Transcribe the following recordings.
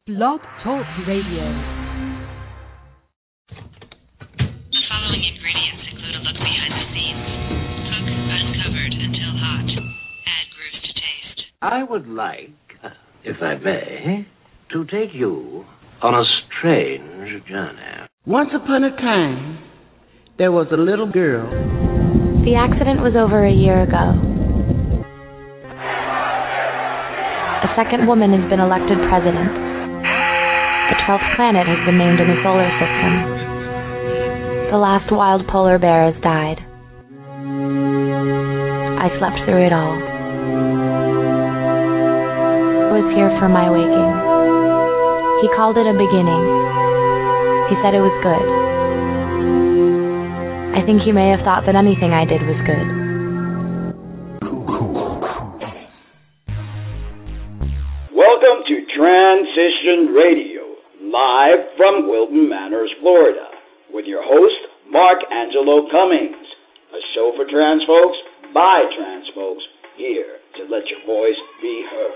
Blog Talk Radio. Following ingredients include a look behind the scenes. Cook uncovered until hot. Add grooves to taste. I would like, if I may, to take you on a strange journey. Once upon a time, there was a little girl. The accident was over a year ago. A second woman has been elected president. The 12th planet has been named in the solar system. The last wild polar bear has died. I slept through it all. I was here for my waking. He called it a beginning. He said it was good. I think he may have thought that anything I did was good. Welcome to Transition Radio, live from Wilton Manors, Florida, with your host, Mark Angelo Cummings, a show for trans folks, by trans folks, here to let your voice be heard.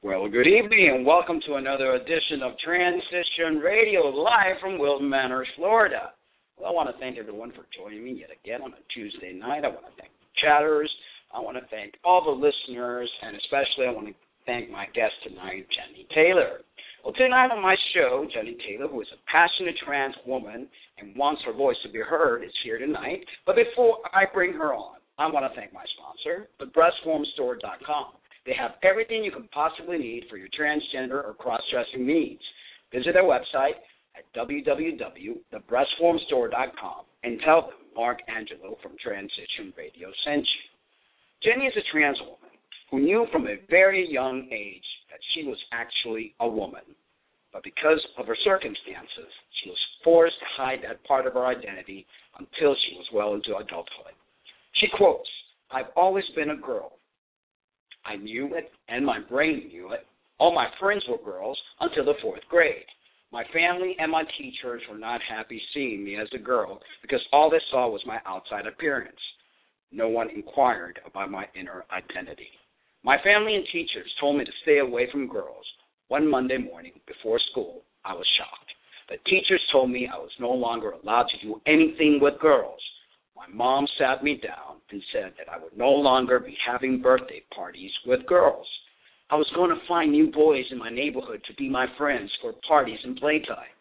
Well, good evening, and welcome to another edition of Transition Radio, live from Wilton Manors, Florida. Well, I want to thank everyone for joining me yet again on a Tuesday night. I want to thank the chatters. I want to thank all the listeners, and especially I want to thank my guest tonight, Jenny Taylor. Well, tonight on my show, Jenny Taylor, who is a passionate trans woman and wants her voice to be heard, is here tonight. But before I bring her on, I want to thank my sponsor, thebreastformstore.com. They have everything you can possibly need for your transgender or cross-dressing needs. Visit their website at www.thebreastformstore.com and tell them Mark Angelo from Transition Radio sent you. Jenny is a trans woman who knew from a very young age that she was actually a woman. But because of her circumstances, she was forced to hide that part of her identity until she was well into adulthood. She quotes, "I've always been a girl. I knew it, and my brain knew it. All my friends were girls until the 4th grade. My family and my teachers were not happy seeing me as a girl because all they saw was my outside appearance. No one inquired about my inner identity. My family and teachers told me to stay away from girls. One Monday morning before school, I was shocked. The teachers told me I was no longer allowed to do anything with girls. My mom sat me down and said that I would no longer be having birthday parties with girls. I was going to find new boys in my neighborhood to be my friends for parties and playtime.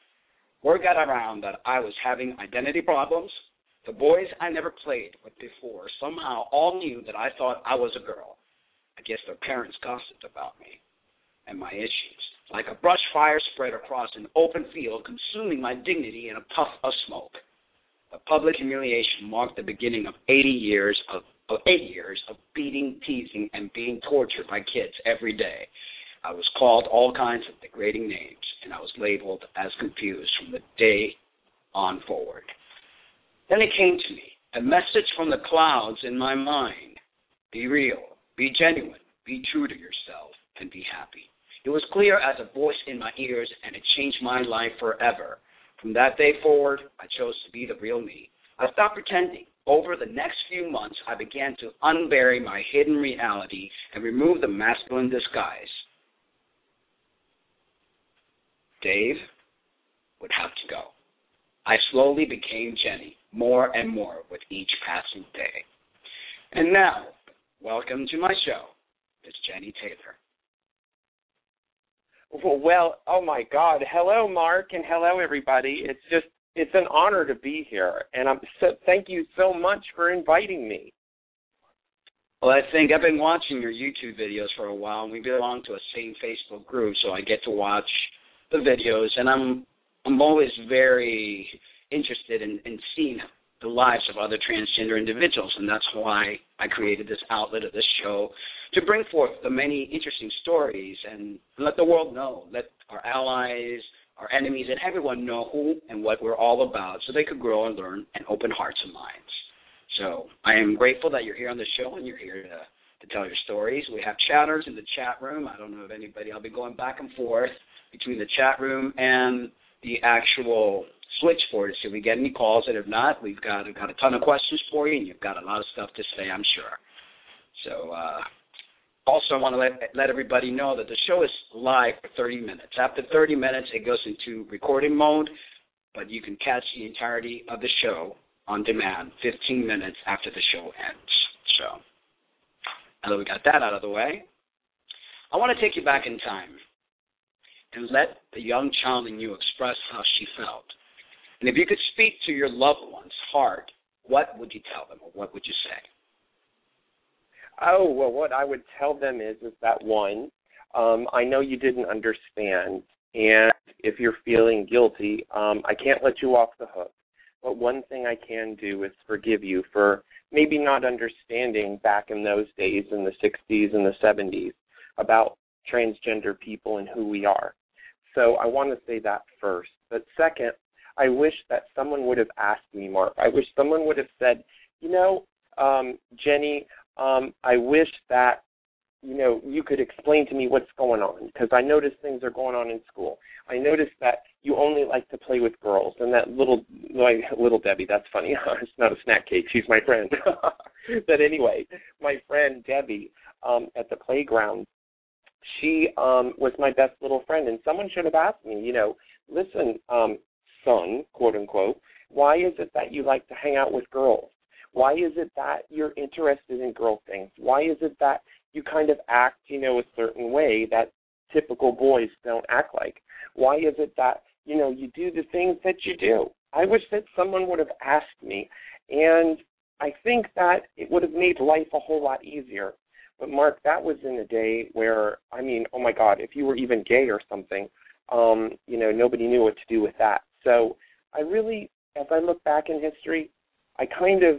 Word got around that I was having identity problems. The boys I never played with before somehow all knew that I thought I was a girl. I guess their parents gossiped about me and my issues. Like a brush fire spread across an open field, consuming my dignity in a puff of smoke. The public humiliation marked the beginning of 8 years of beating, teasing, and being tortured by kids every day. I was called all kinds of degrading names, and I was labeled as confused from the day on forward. Then it came to me, a message from the clouds in my mind. Be real, be genuine, be true to yourself, and be happy. It was clear as a voice in my ears, and it changed my life forever. From that day forward, I chose to be the real me. I stopped pretending. Over the next few months, I began to unbury my hidden reality and remove the masculine disguise. Dave would have to go. I slowly became Jenny, more and more with each passing day. And now, welcome to my show, Miss Jenny Taylor. Well, oh my God. Hello, Mark, and hello, everybody. It's an honor to be here, and thank you so much for inviting me. Well, I think I've been watching your YouTube videos for a while, and we belong to a same Facebook group, so I get to watch the videos, and I'm always very interested in seeing the lives of other transgender individuals, and that's why I created this outlet of this show to bring forth the many interesting stories and let the world know, let our allies, our enemies, and everyone know who and what we're all about so they could grow and learn and open hearts and minds. So I am grateful that you're here on the show and you're here to tell your stories. We have chatters in the chat room. I don't know if anybody, I'll be going back and forth between the chat room and the actual switchboard to see if we get any calls, and if not, we've got a ton of questions for you, and you've got a lot of stuff to say, I'm sure. So also I want to let everybody know that the show is live for 30 minutes. After 30 minutes, it goes into recording mode, but you can catch the entirety of the show on demand 15 minutes after the show ends. So now that we got that out of the way, I want to take you back in time and let the young child in you express how she felt. And if you could speak to your loved one's heart, what would you tell them, or what would you say? Oh, well, what I would tell them is that, one, I know you didn't understand, and if you're feeling guilty, I can't let you off the hook. But one thing I can do is forgive you for maybe not understanding back in those days in the 60s and the 70s about transgender people and who we are. So I want to say that first. But second, I wish that someone would have asked me, Mark. I wish someone would have said, Jenny, I wish that, you could explain to me what's going on, because I notice things are going on in school. I notice that you only like to play with girls, and that little Debbie, that's funny. It's not a snack cake. She's my friend. But anyway, my friend Debbie at the playground, she was my best little friend, and someone should have asked me, listen, son, quote unquote, why is it that you like to hang out with girls? Why is it that you're interested in girl things? Why is it that you kind of act, a certain way that typical boys don't act like? Why is it that, you do the things that you do? I wish that someone would have asked me, and I think that it would have made life a whole lot easier. But, Mark, that was in a day where, oh, my God, if you were even gay or something, nobody knew what to do with that. So I really, as I look back in history, I kind of,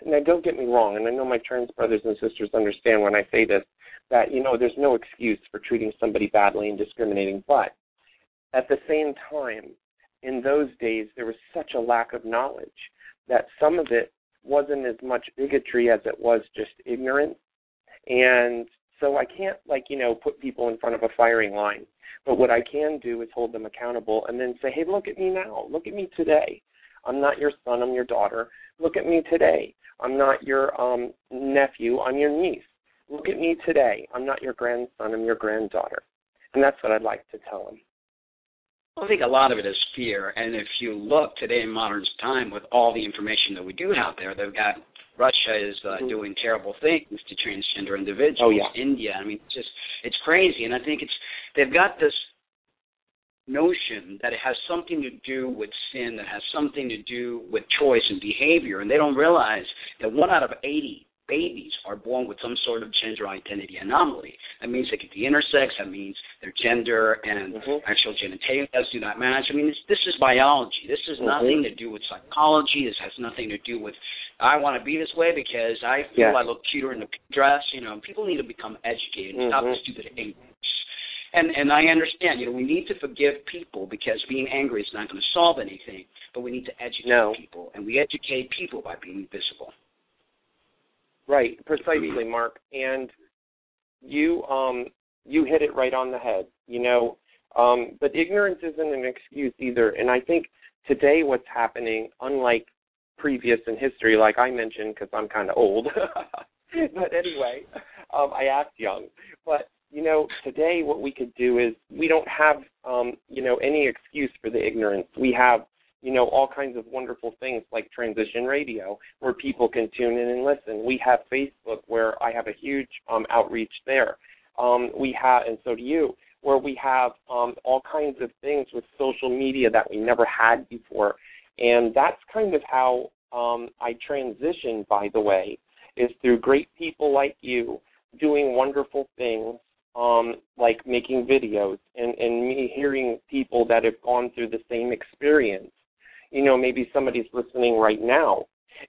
now don't get me wrong, and I know my trans brothers and sisters understand when I say this, that, there's no excuse for treating somebody badly and discriminating, but at the same time, in those days, there was such a lack of knowledge that some of it wasn't as much bigotry as it was just ignorance. And so I can't, put people in front of a firing line. But what I can do is hold them accountable and then say, hey, look at me now. Look at me today. I'm not your son. I'm your daughter. Look at me today. I'm not your nephew. I'm your niece. Look at me today. I'm not your grandson. I'm your granddaughter. And that's what I'd like to tell them. I think a lot of it is fear. And if you look today in modern time with all the information that we do have there, they've got Russia is doing terrible things to transgender individuals. Oh, yeah. India. It's crazy. And I think they've got this notion that it has something to do with sin, that has something to do with choice and behavior, and they don't realize that 1 out of 80 babies are born with some sort of gender identity anomaly. That means they could be intersex. That means their gender and actual genitalia do not match. This is biology. This has nothing to do with psychology. This has nothing to do with I want to be this way because I feel I look cuter in a dress. People need to become educated and stop the stupid ignorance. And I understand, we need to forgive people because being angry is not going to solve anything, but we need to educate people, and we educate people by being visible. Right, precisely, Mark. And you hit it right on the head, but ignorance isn't an excuse either. And I think today what's happening, unlike previous in history, like I mentioned, because I'm kind of old, but anyway, I act young, but today what we could do is we don't have, any excuse for the ignorance. We have, all kinds of wonderful things like Transition Radio where people can tune in and listen. We have Facebook where I have a huge outreach there. We have, and so do you, where we have all kinds of things with social media that we never had before. And that's kind of how I transitioned, by the way, is through great people like you doing wonderful things, like making videos and me hearing people that have gone through the same experience. Maybe somebody's listening right now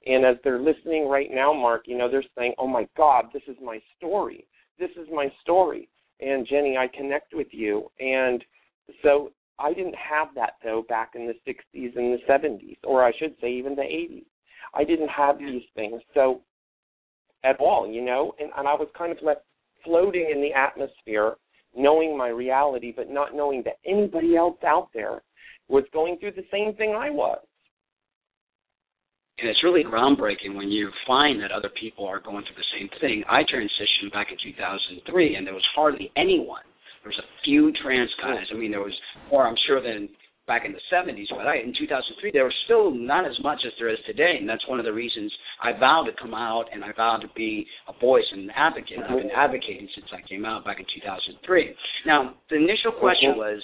And as they're listening right now, Mark, they're saying, oh, my God, this is my story. This is my story. And, Jenny, I connect with you. And so I didn't have that, though, back in the 60s and the 70s, or I should say even the 80s. I didn't have these things so at all, and I was kind of left floating in the atmosphere, knowing my reality, but not knowing that anybody else out there was going through the same thing I was. And it's really groundbreaking when you find that other people are going through the same thing. I transitioned back in 2003, and there was hardly anyone. There was a few trans guys. I mean, there was more, I'm sure, than back in the 70s. But in 2003, there was still not as much as there is today, and that's one of the reasons I vowed to come out, and I vowed to be a voice and an advocate. I've been advocating since I came out back in 2003. Now, the initial question was,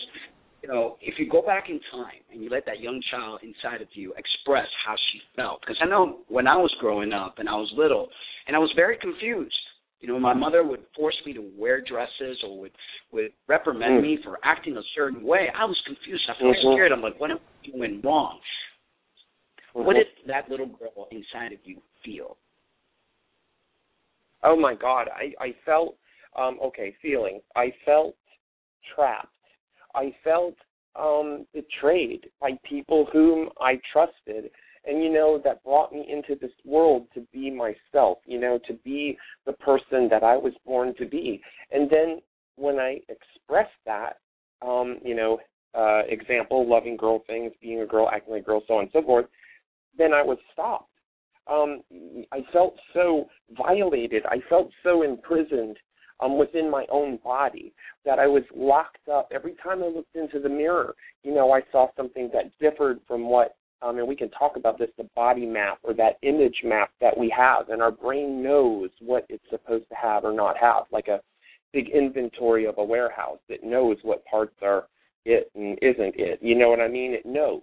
if you go back in time and you let that young child inside of you express how she felt, because I know when I was growing up and I was little, and I was very confused. My mother would force me to wear dresses or would reprimand me for acting a certain way. I was confused. I felt scared. I'm like, what am I doing wrong? What did that little girl inside of you feel? Oh, my God. I felt, feelings. I felt trapped. I felt betrayed by people whom I trusted. And, that brought me into this world to be myself, to be the person that I was born to be. And then when I expressed that, example, loving girl things, being a girl, acting like a girl, so on and so forth, then I was stopped. I felt so violated. I felt so imprisoned within my own body that I was locked up. Every time I looked into the mirror, I saw something that differed from what, and we can talk about this, the body map or that image map that we have, and our brain knows what it's supposed to have or not have, like a big inventory of a warehouse. It knows what parts are it and isn't it. You know what I mean? It knows.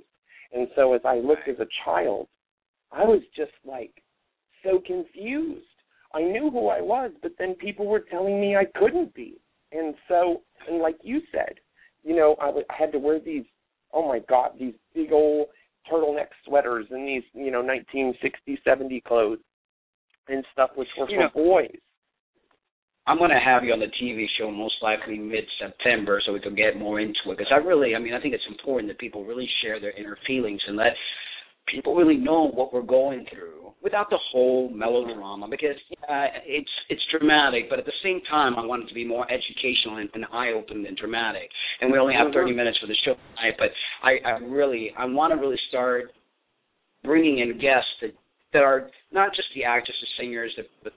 And so as I looked as a child, I was just so confused. I knew who I was, but then people were telling me I couldn't be. And so, and like you said, I had to wear these, oh my God, these big old turtleneck sweaters and these, 1960s, 70 clothes and stuff, which were for boys. I'm going to have you on the TV show most likely mid-September so we can get more into it. Because I think it's important that people really share their inner feelings and let people really know what we're going through without the whole melodrama, because it's dramatic, but at the same time I want it to be more educational and eye-opening than dramatic. And we only have 30 minutes for the show tonight, but I want to really start bringing in guests that are not just the actors, the singers, but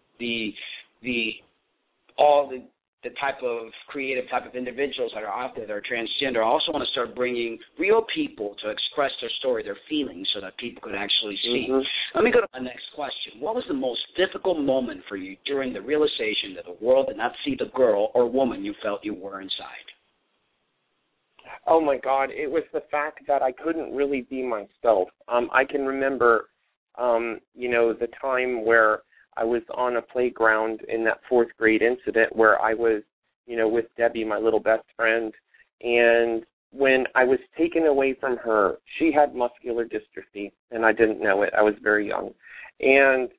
all the type of creative type of individuals that are out there that are transgender. I also want to start bringing real people to express their story, their feelings, so that people could actually see. Let me go to my next question. What was the most difficult moment for you during the realization that the world did not see the girl or woman you felt you were inside? Oh, my God. It was the fact that I couldn't really be myself. I can remember, the time where I was on a playground in that fourth grade incident where I was, with Debbie, my little best friend, and when I was taken away from her, she had muscular dystrophy, and I didn't know it. I was very young. And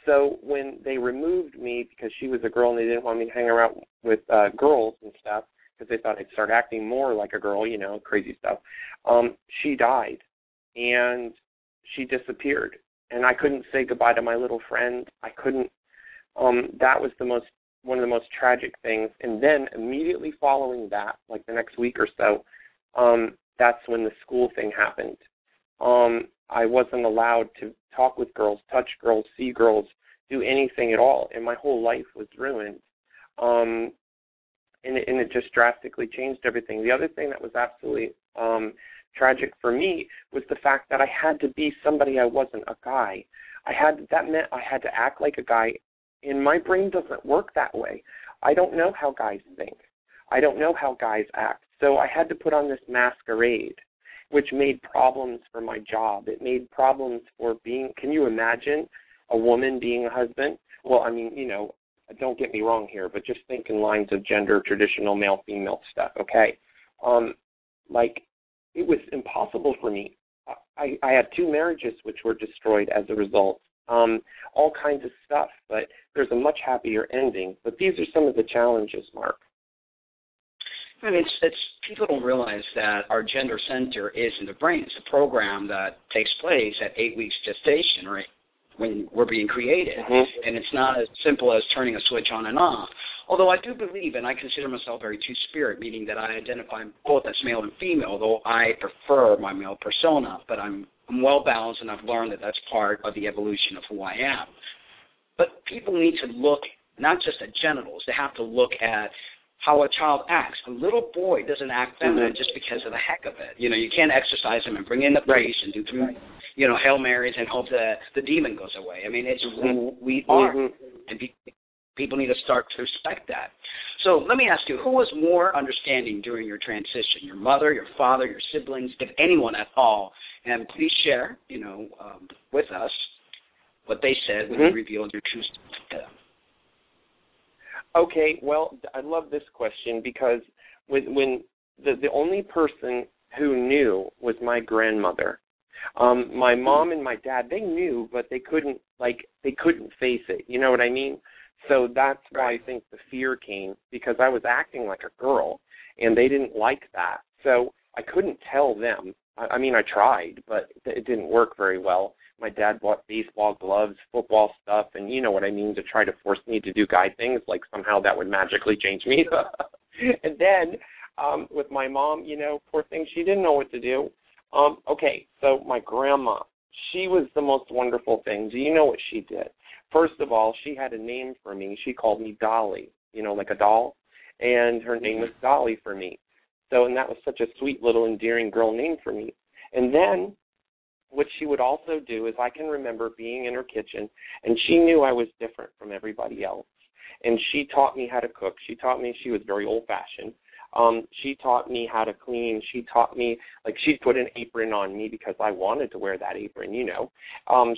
so when they removed me because she was a girl and they didn't want me to hang around with girls and stuff because they thought I'd start acting more like a girl, crazy stuff, she died, and she disappeared. And I couldn't say goodbye to my little friend. I couldn't. That was one of the most tragic things. And then immediately following that, like the next week or so, that's when the school thing happened. I wasn't allowed to talk with girls, touch girls, see girls, do anything at all, and my whole life was ruined. And it just drastically changed everything. The other thing that was absolutely tragic for me was the fact that I had to be somebody I wasn't, a guy. That meant I had to act like a guy, and my brain doesn't work that way. I don't know how guys think. I don't know how guys act. So I had to put on this masquerade, which made problems for my job. It made problems for can you imagine a woman being a husband? Well, don't get me wrong here, but just think in lines of gender, traditional male-female stuff, okay? It was impossible for me. I had 2 marriages which were destroyed as a result. All kinds of stuff, but there's a much happier ending. But these are some of the challenges, Mark. I mean, it's people don't realize that our gender center is in the brain. It's a program that takes place at 8 weeks gestation, right, when we're being created. Mm-hmm. And it's not as simple as turning a switch on and off. Although I do believe, and I consider myself very two-spirit, meaning that I identify both as male and female, though I prefer my male persona, but I'm well-balanced, and I've learned that that's part of the evolution of who I am. But people need to look not just at genitals. They have to look at how a child acts. A little boy doesn't act feminine just because of the heck of it. You know, you can't exercise him and bring in the priest and do 3, Hail Marys and hope that the demon goes away. I mean, it's we are, and people need to start to respect that. So let me ask you, who was more understanding during your transition? Your mother, your father, your siblings, if anyone at all? And please share, with us what they said when you revealed your true self to them. Okay, well, I love this question because when the only person who knew was my grandmother. My mom and my dad, they knew, but they couldn't face it. You know what I mean? So that's why I think the fear came, because I was acting like a girl, and they didn't like that. So I couldn't tell them. I mean, I tried, but it didn't work very well. My dad bought baseball gloves, football stuff, and you know what I mean, to try to force me to do guy things, like somehow that would magically change me. And then with my mom, poor thing, she didn't know what to do. Okay, so my grandma, she was the most wonderful thing. Do you know what she did? First of all, she had a name for me. She called me Dolly, like a doll, and her name was Dolly for me. So, and that was such a sweet little endearing girl name for me. And then what she would also do is I can remember being in her kitchen, and she knew I was different from everybody else. And she taught me how to cook. She taught me, she was very old-fashioned. She taught me how to clean. She taught me, she'd put an apron on me because I wanted to wear that apron,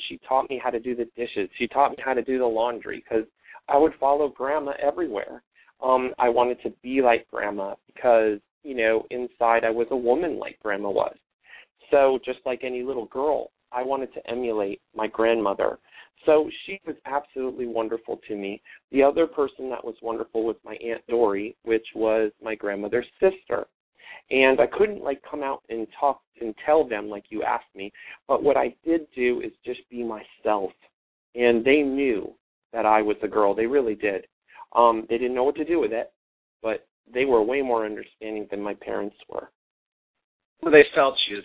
She taught me how to do the dishes. She taught me how to do the laundry because I would follow Grandma everywhere. I wanted to be like Grandma because, inside I was a woman like Grandma was. So just like any little girl, I wanted to emulate my grandmother. So she was absolutely wonderful to me. The other person that was wonderful was my Aunt Dory, which was my grandmother's sister. And I couldn't come out and talk and tell them like you asked me, but what I did do is just be myself. And they knew that I was a girl. They really did. They didn't know what to do with it, but they were way more understanding than my parents were. Well, they felt you.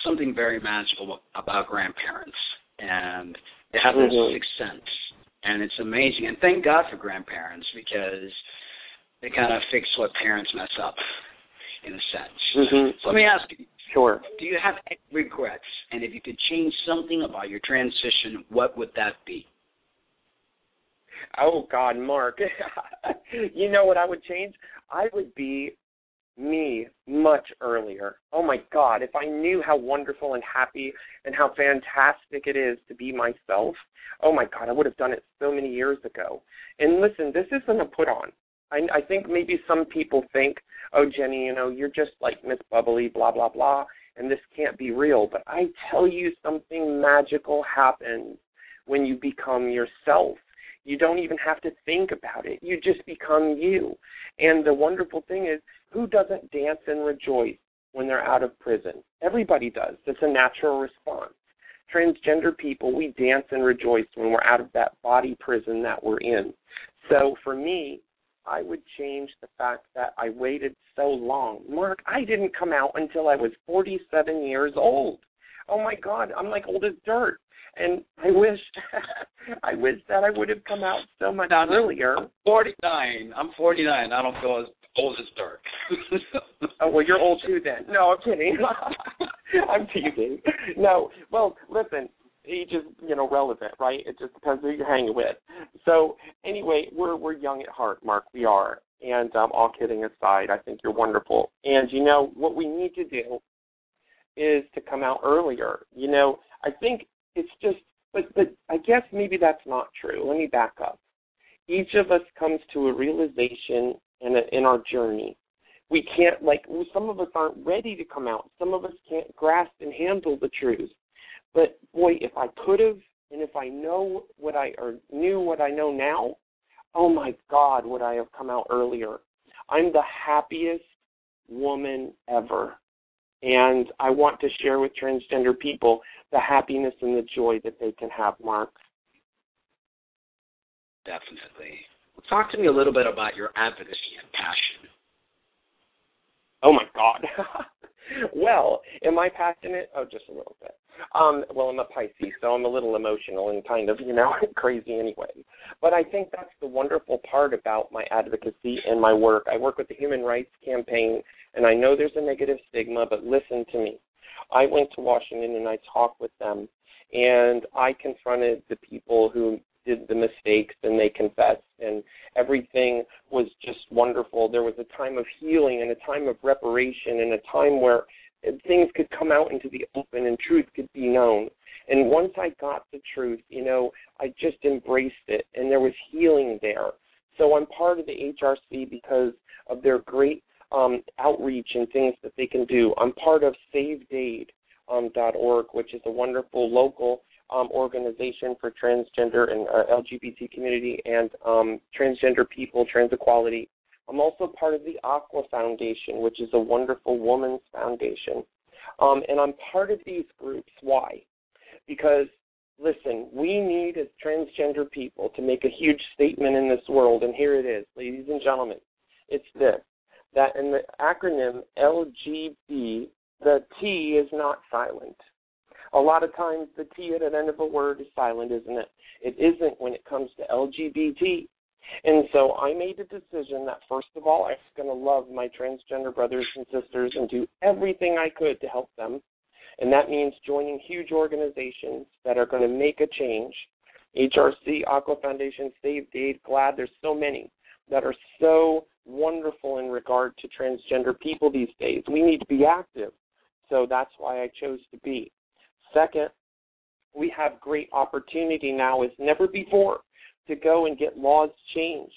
Something very magical about grandparents, and they have this sixth sense, and it's amazing. And thank God for grandparents because they kind of fix what parents mess up, in a sense. So let me ask you, do you have any regrets? And if you could change something about your transition, what would that be? Oh, God, Mark. You know what I would change? I would be me much earlier. Oh, my God, if I knew how wonderful and happy and how fantastic it is to be myself, oh, my God, I would have done it so many years ago. And listen, this isn't a put-on. I think maybe some people think, oh, Jenny, you're just like Miss Bubbly, blah, blah, blah, and this can't be real. But I tell you, something magical happens when you become yourself. You don't even have to think about it. You just become you. And the wonderful thing is, who doesn't dance and rejoice when they're out of prison? Everybody does. It's a natural response. Transgender people, we dance and rejoice when we're out of that body prison that we're in. So for me, I would change the fact that I waited so long. Mark, I didn't come out until I was 47 years old. Oh, my God, I'm like old as dirt. And I wish that I would have come out so much earlier. I'm 49. I don't feel as old as dirt. Oh, well, you're old too then. No, I'm kidding. I'm teasing. No, well, listen, age is, relevant, right? It just depends who you're hanging with. So anyway, we're young at heart, Mark. We are. And all kidding aside, I think you're wonderful. And, what we need to do is to come out earlier. I think it's just, but I guess maybe that's not true. Let me back up. Each of us comes to a realization in our journey We can't, like, some of us aren't ready to come out. Some of us can't grasp and handle the truth. But, boy, if I could have, and if I knew what I know now, oh, my God, would I have come out earlier. I'm the happiest woman ever. And I want to share with transgender people the happiness and the joy that they can have, Mark. Definitely. Talk to me a little bit about your advocacy and passion. Oh, my God. Well, am I passionate? Oh, just a little bit. Well, I'm a Pisces, so I'm a little emotional and kind of, crazy anyway. But I think that's the wonderful part about my advocacy and my work. I work with the Human Rights Campaign, and I know there's a negative stigma, but listen to me. I went to Washington and I talked with them, and I confronted the people who did the mistakes, and they confessed, and everything was just wonderful. There was a time of healing and a time of reparation and a time where things could come out into the open and truth could be known. And once I got the truth, I just embraced it, and there was healing there. So I'm part of the HRC because of their great outreach and things that they can do. I'm part of SavedAid.org, which is a wonderful local organization for transgender and LGBT community and transgender people, trans equality. I'm also part of the Aqua Foundation, which is a wonderful women's foundation. And I'm part of these groups. Why? Because, listen, we need as transgender people to make a huge statement in this world, and here it is, ladies and gentlemen. It's this, that in the acronym LGB, the T is not silent. A lot of times the T at the end of a word is silent, isn't it? It isn't when it comes to LGBT. And so I made a decision that, first of all, I was going to love my transgender brothers and sisters and do everything I could to help them. And that means joining huge organizations that are going to make a change. HRC, Aqua Foundation, SavedAid, GLAAD, there's so many that are so wonderful in regard to transgender people these days. We need to be active. So that's why I chose to be. Second, we have great opportunity now as never before to go and get laws changed.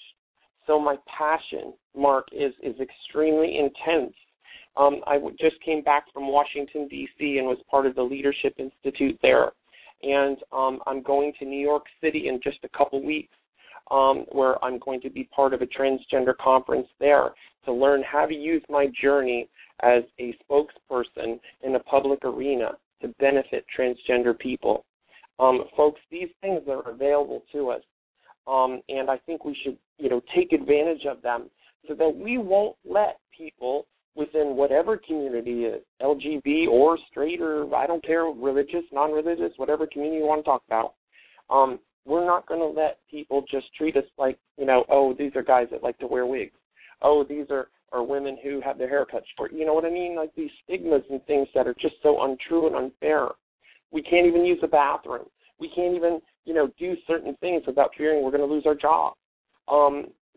So my passion, Mark, is extremely intense. I just came back from Washington, D.C. and was part of the Leadership Institute there. And I'm going to New York City in just a couple weeks where I'm going to be part of a transgender conference there to learn how to use my journey as a spokesperson in a public arena to benefit transgender people. Folks, these things are available to us, and I think we should, take advantage of them so that we won't let people within whatever community is, LGB or straight or I don't care, religious, non-religious, whatever community you want to talk about, we're not going to let people just treat us like, oh, these are guys that like to wear wigs. Oh, these are women who have their hair cut short. You know what I mean? Like these stigmas and things that are just so untrue and unfair. We can't even use a bathroom. We can't even, do certain things without fearing we're going to lose our job.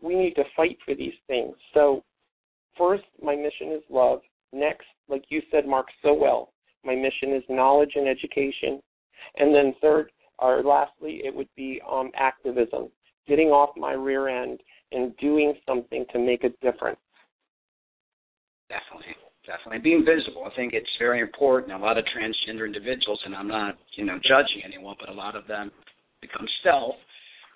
We need to fight for these things. So first, my mission is love. Next, like you said, Mark, so well, my mission is knowledge and education. And then third, or lastly, it would be activism, getting off my rear end and doing something to make a difference. Definitely. Being visible, I think it's very important. A lot of transgender individuals, and I'm not, judging anyone, but a lot of them become stealth,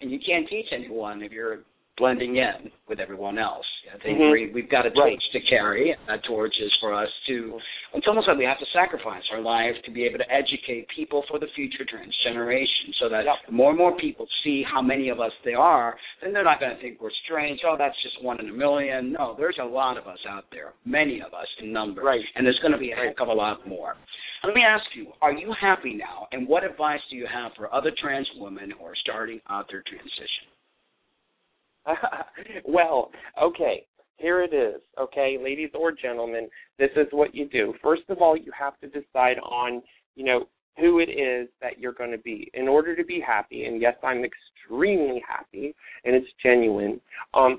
and you can't teach anyone if you're blending in with everyone else. I think we've got a torch to carry, and that torch is for us to, it's almost like we have to sacrifice our life to be able to educate people for the future transgeneration so that more and more people see how many of us there are, then they're not going to think we're strange. Oh, that's just 1 in a million. No, there's a lot of us out there, many of us in number, and there's going to be a heck of a lot more. Let me ask you, are you happy now, and what advice do you have for other trans women who are starting out their transition? Well, okay, here it is, okay, ladies or gentlemen, this is what you do. First of all, you have to decide on, who it is that you're going to be. In order to be happy, and yes, I'm extremely happy, and it's genuine,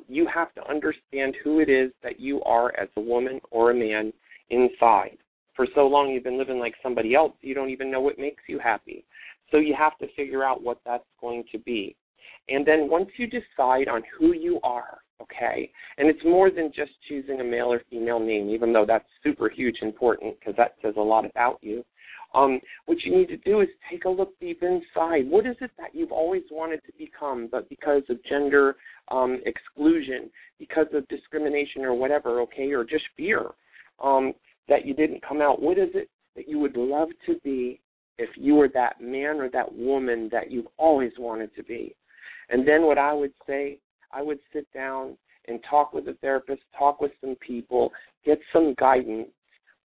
you have to understand who it is that you are as a woman or a man inside. For so long you've been living like somebody else, you don't even know what makes you happy. So you have to figure out what that's going to be. And then once you decide on who you are, okay? And it's more than just choosing a male or female name, even though that's super huge important because that says a lot about you. What you need to do is take a look deep inside. What is it that you've always wanted to become, but because of gender exclusion, because of discrimination or whatever, okay, or just fear that you didn't come out? What is it that you would love to be if you were that man or that woman that you've always wanted to be? And then what I would say, I would sit down and talk with a therapist, talk with some people, get some guidance,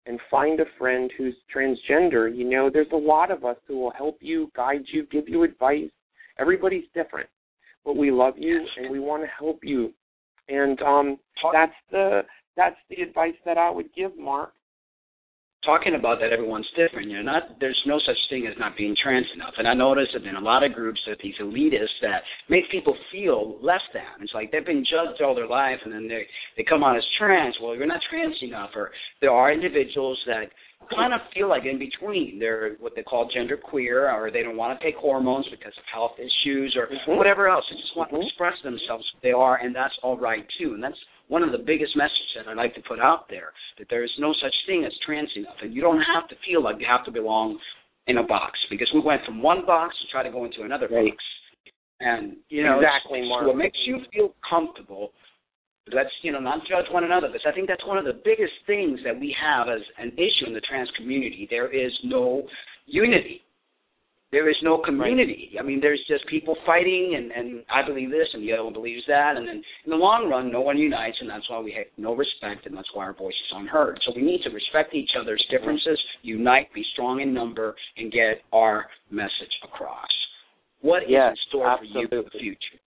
and find a friend who's transgender. You know, there's a lot of us who will help you, guide you, give you advice. Everybody's different, but we love you and we want to help you. And that's the advice that I would give, Mark. Talking about that everyone's different, there's no such thing as not being trans enough. And I notice that in a lot of groups that these elitists that make people feel less than. It's like they've been judged all their life and then they come out as trans. Well, you're not trans enough. Or there are individuals that kind of feel like in between. They're what they call gender queer, or they don't want to take hormones because of health issues or whatever else. They just want to express themselves who they are, and that's all right too. And that's one of the biggest messages that I like to put out there, that there is no such thing as trans enough. And you don't have to feel like you have to belong in a box, because we went from one box to try to go into another box. And, exactly, Mark. So what makes you feel comfortable, let's, not judge one another, because I think that's one of the biggest things that we have as an issue in the trans community. There is no unity. There is no community. I mean, there's just people fighting, and I believe this, and the other one believes that, and then in the long run, no one unites, and that's why we have no respect, and that's why our voice is unheard. So we need to respect each other's differences, unite, be strong in number, and get our message across. What is in store for you in the future?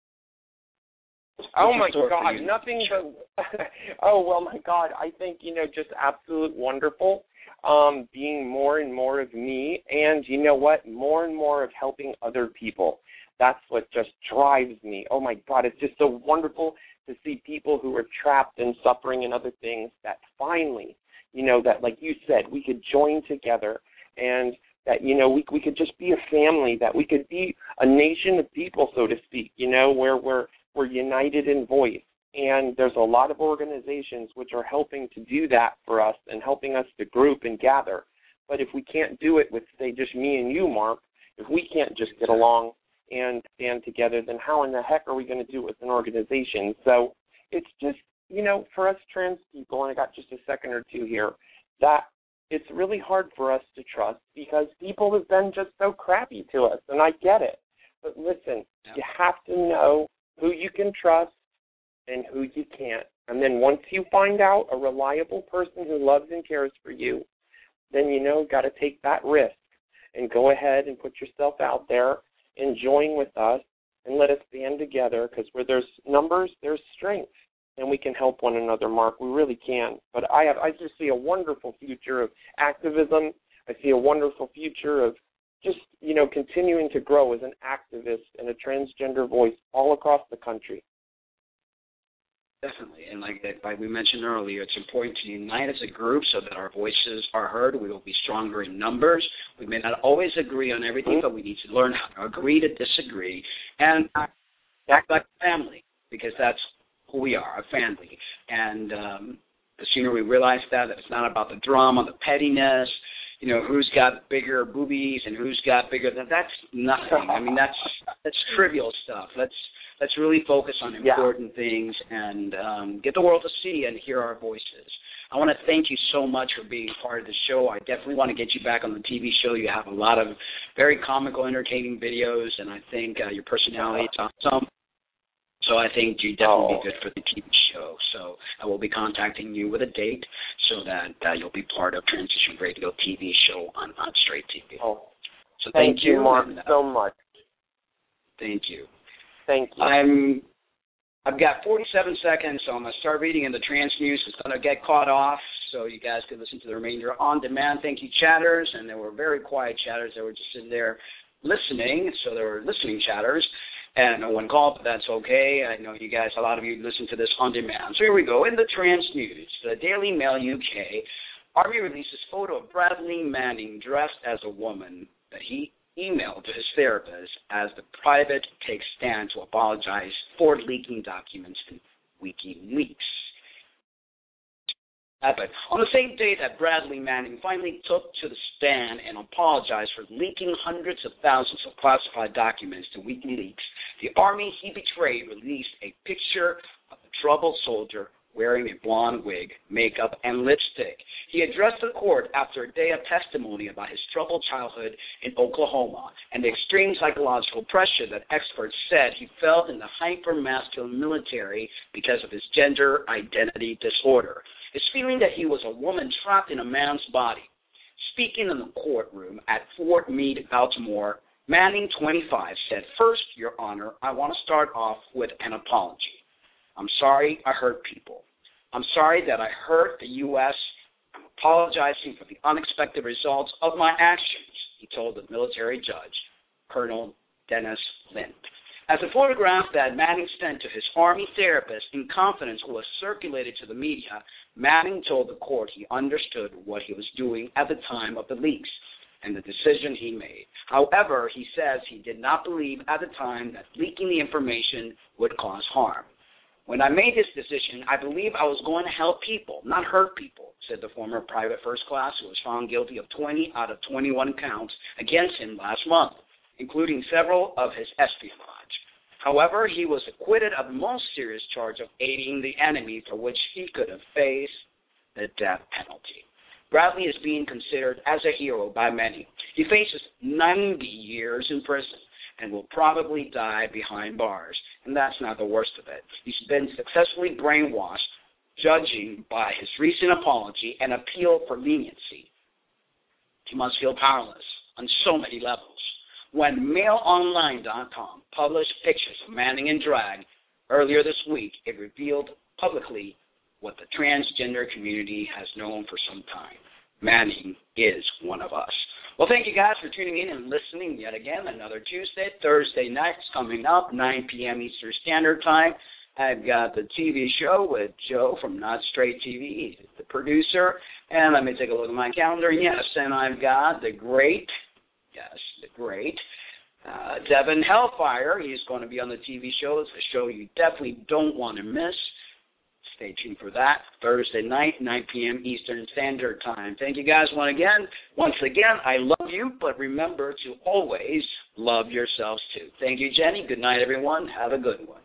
Oh, my God, nothing but, oh, well, my God, I think, just absolute wonderful. Being more and more of me, and you know what, more and more of helping other people. That's what just drives me. Oh, my God, it's just so wonderful to see people who are trapped and suffering and other things that finally, that, like you said, we could join together, and that, we could just be a family, that we could be a nation of people, so to speak, where we're united in voice. And there's a lot of organizations which are helping to do that for us and helping us to group and gather. But if we can't do it with, say, just me and you, Mark, if we can't just get along and stand together, then how in the heck are we going to do it with an organization? So it's just, for us trans people, and I got just a second or two here, that it's really hard for us to trust because people have been just so crappy to us, and I get it. But listen, you have to know who you can trust and who you can't. And then once you find out a reliable person who loves and cares for you, then got to take that risk and go ahead and put yourself out there and join with us and let us band together, because where there's numbers, there's strength, and we can help one another, Mark. We really can. But I just see a wonderful future of activism. I see a wonderful future of just, continuing to grow as an activist and a transgender voice all across the country. Definitely, and like we mentioned earlier, it's important to unite as a group so that our voices are heard. We will be stronger in numbers. We may not always agree on everything, but we need to learn how to agree to disagree and act like family, because that's who we are, a family. And the sooner we realize that it's not about the drama, the pettiness, who's got bigger boobies and who's got bigger, that's nothing. I mean, that's trivial stuff. Let's really focus on important things and get the world to see and hear our voices. I want to thank you so much for being part of the show. I definitely want to get you back on the TV show. You have a lot of very comical, entertaining videos, and I think your personality is awesome. So I think you'd definitely be good for the TV show. So I will be contacting you with a date so that you'll be part of Transition Radio TV show on Straight TV. Oh, so thank you, Mark, so much. Thank you. Thank you. I've got 47 seconds, so I'm going to start reading in the trans news. It's going to get caught off, so you guys can listen to the remainder on demand. Thank you, chatters, and there were very quiet chatters. They were just sitting there listening, so there were listening chatters, and no one called, but that's okay. I know you guys, a lot of you listen to this on demand. So here we go. In the trans news, the Daily Mail UK, Army releases photo of Bradley Manning dressed as a woman that he emailed to his therapist as the private takes stand to apologize for leaking documents in WikiLeaks. But on the same day that Bradley Manning finally took to the stand and apologized for leaking hundreds of thousands of classified documents to WikiLeaks, the army he betrayed released a picture of a troubled soldier wearing a blonde wig, makeup, and lipstick. He addressed the court after a day of testimony about his troubled childhood in Oklahoma and the extreme psychological pressure that experts said he felt in the hyper-masculine military because of his gender identity disorder. His feeling that he was a woman trapped in a man's body. Speaking in the courtroom at Fort Meade, Baltimore, Manning, 25, said, "First, Your Honor, I want to start off with an apology. I'm sorry I hurt people. I'm sorry that I hurt the U.S. I'm apologizing for the unexpected results of my actions," he told the military judge, Colonel Dennis Lind. As a photograph that Manning sent to his Army therapist in confidence was circulated to the media, Manning told the court he understood what he was doing at the time of the leaks and the decision he made. However, he says he did not believe at the time that leaking the information would cause harm. "When I made this decision, I believed I was going to help people, not hurt people," said the former private first class who was found guilty of 20 out of 21 counts against him last month, including several of his espionage. However, he was acquitted of the most serious charge of aiding the enemy, for which he could have faced the death penalty. Bradley is being considered as a hero by many. He faces 90 years in prison and will probably die behind bars. And that's not the worst of it. He's been successfully brainwashed, judging by his recent apology and appeal for leniency. He must feel powerless on so many levels. When MailOnline.com published pictures of Manning in drag earlier this week, it revealed publicly what the transgender community has known for some time. Manning is one of us. Well, thank you guys for tuning in and listening yet again. Another Tuesday, Thursday nights coming up, 9 p.m. Eastern Standard Time. I've got the TV show with Joe from Not Straight TV. He's the producer. And let me take a look at my calendar. Yes, and I've got the great Devin Hellfire. He's going to be on the TV show. It's a show you definitely don't want to miss. Stay tuned for that. Thursday night, 9 p.m. Eastern Standard Time. Thank you guys once again. I love you, but remember to always love yourselves too. Thank you, Jenny. Good night, everyone. Have a good one.